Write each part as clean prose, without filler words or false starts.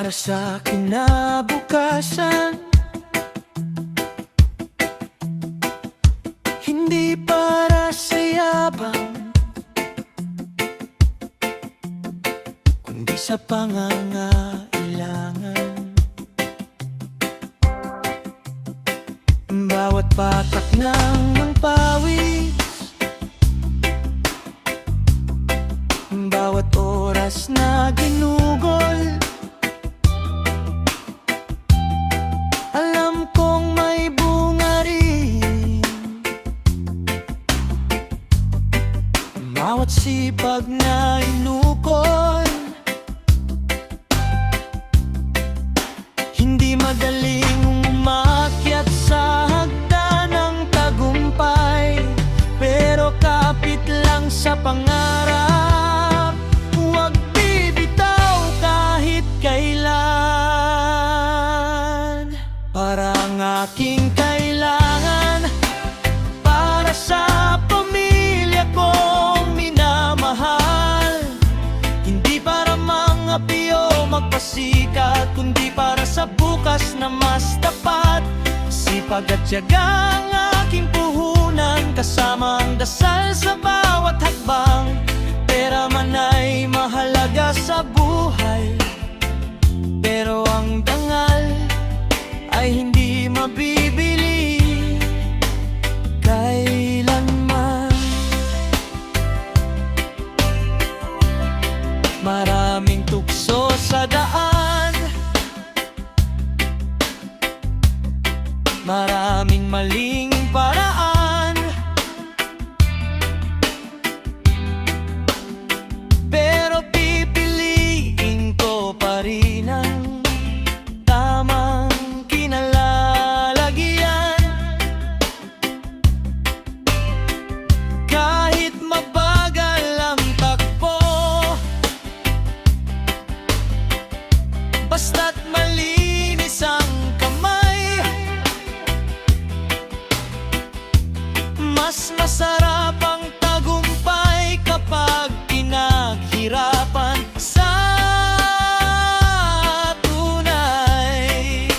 para sa kinabukasan, hindi para sa yabang, kundi sa pangangailangan. Bawat patak ng pawis, bawat oras na ginugol, alam kong may bunga rin. Bawat sipag na inukol, hindi madaling umakyat sa hagdan ng tagumpay, pero kapit lang sa pangarap, huwag bibitaw kahit kailan. Para ang aking kailangan, para sa pamilya kong minamahal, hindi para mga piyo magpasikat, kundi para sa bukas na mas tapat. Sipag at tiyaga ang aking puhunan, kasama ang dasal sa bawat hakbang. Pera man ay mahalaga sa buhay, pero ang dangal ay hindi mabibili kailanman. Maraming tukso sa daan, maraming maling paraan, pero pipiliin ko pa rin ang tamang kinalalagyan. Kahit mabagal ang takbo, basta't malinis ang kamay, mas masarap ang tagumpay kapag pinaghirapan sa tunay.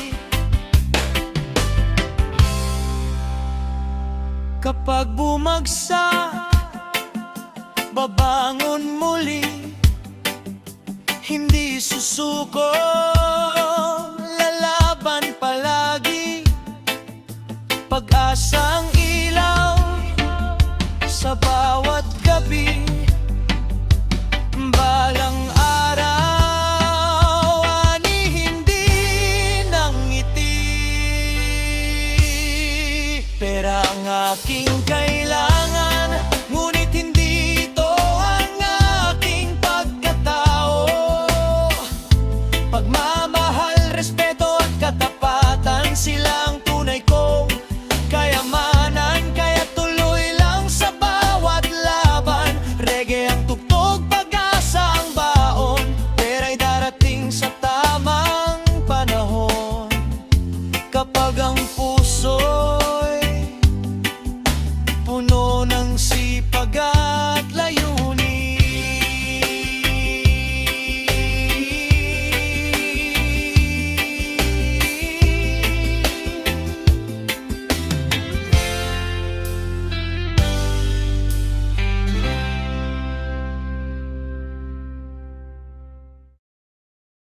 Kapag bumagsak, babangon muli, hindi susuko.